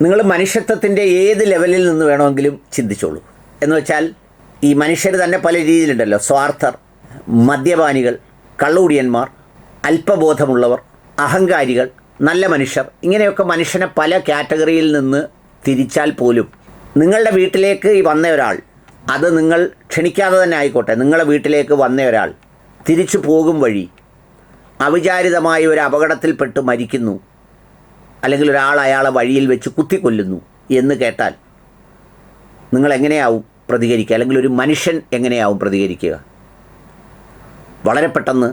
നിങ്ങൾ മനുഷ്യത്വത്തിൻ്റെ ഏത് ലെവലിൽ നിന്ന് വേണമെങ്കിലും ചിന്തിച്ചോളൂ. എന്ന് വെച്ചാൽ ഈ മനുഷ്യർ തന്നെ പല രീതിയിലുണ്ടല്ലോ. സ്വാർത്ഥർ, മദ്യപാനികൾ, കള്ളുകുടിയന്മാർ, അല്പബോധമുള്ളവർ, അഹങ്കാരികൾ, നല്ല മനുഷ്യർ, ഇങ്ങനെയൊക്കെ മനുഷ്യനെ പല കാറ്റഗറിയിൽ നിന്ന് തിരിച്ചാൽ പോലും നിങ്ങളുടെ വീട്ടിലേക്ക് ഈ വന്ന ഒരാൾ, അത് നിങ്ങൾ ക്ഷണിക്കാതെ തന്നെ ആയിക്കോട്ടെ, നിങ്ങളുടെ വീട്ടിലേക്ക് വന്ന ഒരാൾ തിരിച്ചു പോകും വഴി അവിചാരിതമായ ഒരു അപകടത്തിൽപ്പെട്ട് മരിക്കുന്നു, അല്ലെങ്കിൽ ഒരാൾ അയാളെ വഴിയിൽ വെച്ച് കുത്തിക്കൊല്ലുന്നു എന്ന് കേട്ടാൽ നിങ്ങൾ എങ്ങനെയാവും പ്രതികരിക്കുക? അല്ലെങ്കിൽ ഒരു മനുഷ്യൻ എങ്ങനെയാവും പ്രതികരിക്കുക? വളരെ പെട്ടെന്ന്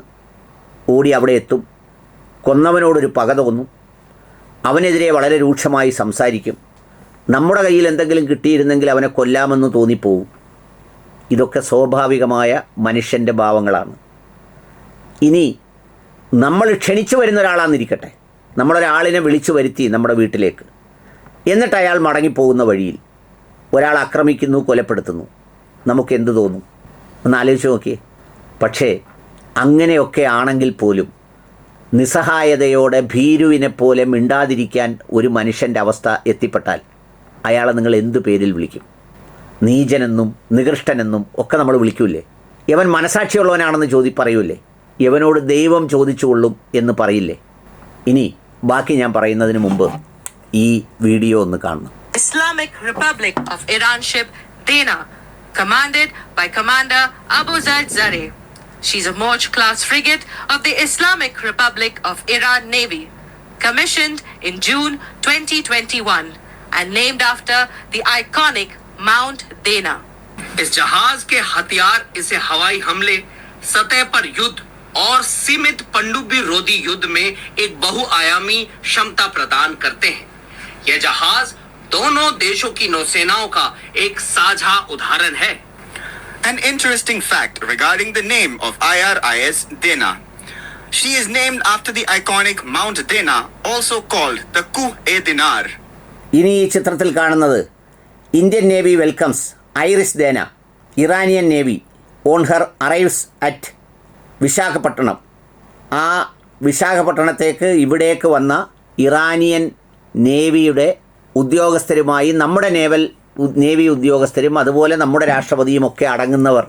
ഓടി അവിടെ എത്തും, കൊന്നവനോടൊരു പക തോന്നും, അവനെതിരെ വളരെ രൂക്ഷമായി സംസാരിക്കും. നമ്മുടെ കയ്യിൽ എന്തെങ്കിലും കിട്ടിയിരുന്നെങ്കിൽ അവനെ കൊല്ലാമെന്ന് തോന്നിപ്പോവും. ഇതൊക്കെ സ്വാഭാവികമായ മനുഷ്യൻ്റെ ഭാവങ്ങളാണ്. ഇനി നമ്മൾ ക്ഷണിച്ചു വരുന്ന ഒരാളാണെന്നിരിക്കട്ടെ, നമ്മളൊരാളിനെ വിളിച്ചു വരുത്തി നമ്മുടെ വീട്ടിലേക്ക്, എന്നിട്ട് അയാൾ മടങ്ങിപ്പോകുന്ന വഴിയിൽ ഒരാൾ ആക്രമിക്കുന്നു, കൊലപ്പെടുത്തുന്നു, നമുക്ക് എന്ത് തോന്നും? ഒന്ന് ആലോചിച്ച് നോക്കിയേ. പക്ഷേ അങ്ങനെയൊക്കെ ആണെങ്കിൽ പോലും നിസ്സഹായതയോടെ ഭീരുവിനെ പോലെ മിണ്ടാതിരിക്കാൻ ഒരു മനുഷ്യൻ്റെ അവസ്ഥ എത്തിപ്പെട്ടാൽ അയാളെ നിങ്ങൾ എന്ത് പേരിൽ വിളിക്കും? നീചനെന്നും നികൃഷ്ടനെന്നും ഒക്കെ നമ്മൾ വിളിക്കൂലേ? യവൻ മനസാക്ഷിയുള്ളവനാണെന്ന് പറയൂലേ? യവനോട് ദൈവം ചോദിച്ചുകൊള്ളും എന്ന് പറയില്ലേ? ഇനി ബാക്കി ഞാൻ പറയുന്നതിന് മുമ്പ് ഈ വീഡിയോ ഒന്ന് കാണണം. Islamic Republic of Iran ship Dana, commanded by Commander Abu Zaid Zareh. She's a Moj-class frigate of the Islamic Republic of Iran Navy, commissioned in June 2021 and named after the iconic Mount Dana. इस जहाज के हथियार इसे हवाई हमले, सतह पर युद्ध और सीमित पनडुब्बी रोधी युद्ध में एक बहुआयामी क्षमता प्रदान करते हैं. यह जहाज दोनों देशों की नौसेनाओं का एक साझा उदाहरण है. An interesting fact regarding the name of IRIS Dana. She is named after the iconic Mount Dana, also called the Kuh-e-Dinar. ഇനി ഈ ചിത്രത്തിൽ കാണുന്നത് Indian navy welcomes iris Dena, Iranian navy on her arrives at Visakhapatnam. ആ വിശാഖപട്ടണത്തേക്ക് ഇവിടേക്ക് വന്ന Iranian നേവിയുടെ ഉദ്യോഗസ്ഥരുമായി നമ്മുടെ navy ഉദ്യോഗസ്ഥരും അതുപോലെ നമ്മുടെ രാഷ്ട്രപതിയും ഒക്കെ അടങ്ങുന്നവർ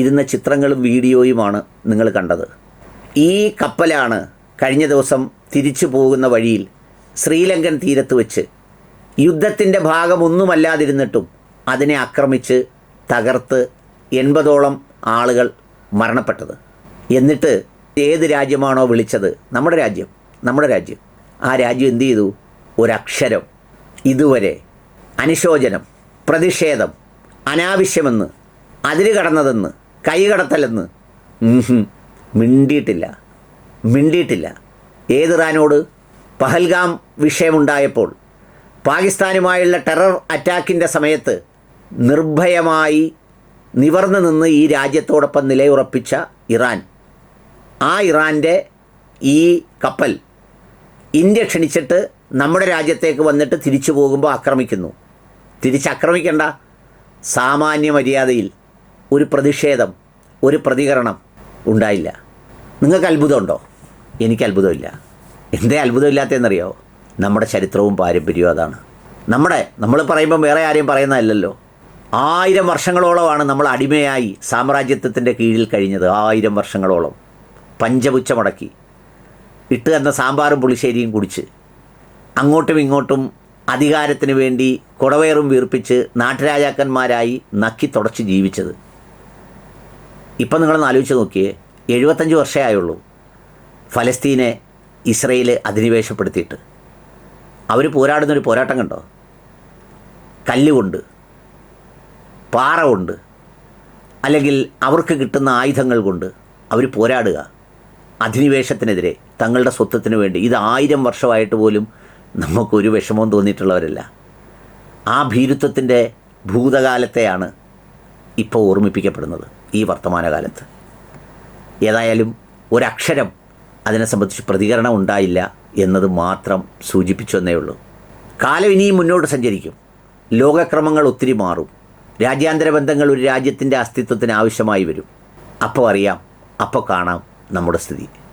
ഇരുന്ന ചിത്രങ്ങളും വീഡിയോയുമാണ് നിങ്ങൾ കണ്ടത്. ഈ കപ്പലാണ് കഴിഞ്ഞ ദിവസം തിരിച്ചു പോകുന്ന വഴിയിൽ ശ്രീലങ്കൻ തീരത്ത് വെച്ച് യുദ്ധത്തിൻ്റെ ഭാഗമൊന്നുമല്ലാതിരുന്നിട്ടും അതിനെ ആക്രമിച്ച് തകർത്ത് 80ഓളം ആളുകൾ മരണപ്പെട്ടത്. എന്നിട്ട് ഏത് രാജ്യമാണോ വിളിച്ചത്? നമ്മുടെ രാജ്യം. ആ രാജ്യം എന്ത് ചെയ്തു? ഒരക്ഷരം ഇതുവരെ അനുശോചനം, പ്രതിഷേധം, അനാവശ്യമെന്ന്, അതിര് കടന്നതെന്ന്, കൈകടത്തലെന്ന് മിണ്ടിയിട്ടില്ല. ഏതിറാനോട്? പഹൽഗാം വിഷയമുണ്ടായപ്പോൾ പാകിസ്ഥാനുമായുള്ള ടെറർ അറ്റാക്കിൻ്റെ സമയത്ത് നിർഭയമായി നിവർന്നു നിന്ന് ഈ രാജ്യത്തോടൊപ്പം നിലയുറപ്പിച്ച ഇറാൻ, ആ ഇറാൻ്റെ ഈ കപ്പൽ ഇന്ത്യ ക്ഷണിച്ചിട്ട് നമ്മുടെ രാജ്യത്തേക്ക് വന്നിട്ട് തിരിച്ചു പോകുമ്പോൾ ആക്രമിക്കുന്നു. തിരിച്ചാക്രമിക്കേണ്ട, സാമാന്യ മര്യാദയിൽ ഒരു പ്രതിഷേധം, ഒരു പ്രതികരണം ഉണ്ടായില്ല. നിങ്ങൾക്ക് അത്ഭുതമുണ്ടോ? എനിക്ക് അത്ഭുതമില്ല. എന്തേ അത്ഭുതമില്ലാത്തതെന്നറിയോ? നമ്മുടെ ചരിത്രവും പാരമ്പര്യവും അതാണ്. നമ്മൾ പറയുമ്പോൾ വേറെ ആരെയും പറയുന്നതല്ലല്ലോ. 1000 വർഷങ്ങളോളമാണ് നമ്മൾ അടിമയായി സാമ്രാജ്യത്വത്തിൻ്റെ കീഴിൽ കഴിഞ്ഞത്. 1000 വർഷങ്ങളോളം പഞ്ചപുച്ഛമടക്കി ഇട്ട് തന്ന സാമ്പാറും പുളിശ്ശേരിയും കുടിച്ച് അങ്ങോട്ടും ഇങ്ങോട്ടും അധികാരത്തിന് വേണ്ടി കുടവയറും വീർപ്പിച്ച് നാട്ടുരാജാക്കന്മാരായി നക്കി തുടച്ച് ജീവിച്ചത്. ഇപ്പം നിങ്ങളൊന്ന് ആലോചിച്ച് നോക്കിയേ, 75 വർഷമേ ആയുള്ളൂ ഫലസ്തീനെ ഇസ്രയേൽ അധിനിവേശപ്പെടുത്തിയിട്ട്. അവർ പോരാടുന്നൊരു പോരാട്ടം കണ്ടോ? കല്ലുകൊണ്ട്, പാറ കൊണ്ട്, അല്ലെങ്കിൽ അവർക്ക് കിട്ടുന്ന ആയുധങ്ങൾ കൊണ്ട് അവർ പോരാടുക അധിനിവേശത്തിനെതിരെ, തങ്ങളുടെ സ്വത്വത്തിന് വേണ്ടി. ഇത് 1000 വർഷമായിട്ട് പോലും നമുക്കൊരു വിഷമവും തോന്നിയിട്ടുള്ളവരല്ല. ആ ഭീരുത്വത്തിൻ്റെ ഭൂതകാലത്തെയാണ് ഇപ്പോൾ ഓർമ്മിപ്പിക്കപ്പെടുന്നത് ഈ വർത്തമാനകാലത്ത്. ഏതായാലും ഒരക്ഷരം അതിനെ സംബന്ധിച്ച് പ്രതികരണം ഉണ്ടായില്ല എന്നത് മാത്രം സൂചിപ്പിച്ചു എന്നേ ഉള്ളൂ. കാലം ഇനിയും മുന്നോട്ട് സഞ്ചരിക്കും, ലോകക്രമങ്ങൾ ഒത്തിരി മാറും, രാജ്യാന്തര ബന്ധങ്ങൾ ഒരു രാജ്യത്തിൻ്റെ അസ്തിത്വത്തിന് ആവശ്യമായി വരും. അപ്പോൾ അറിയാം, അപ്പോൾ കാണാം നമ്മുടെ സ്ഥിതി.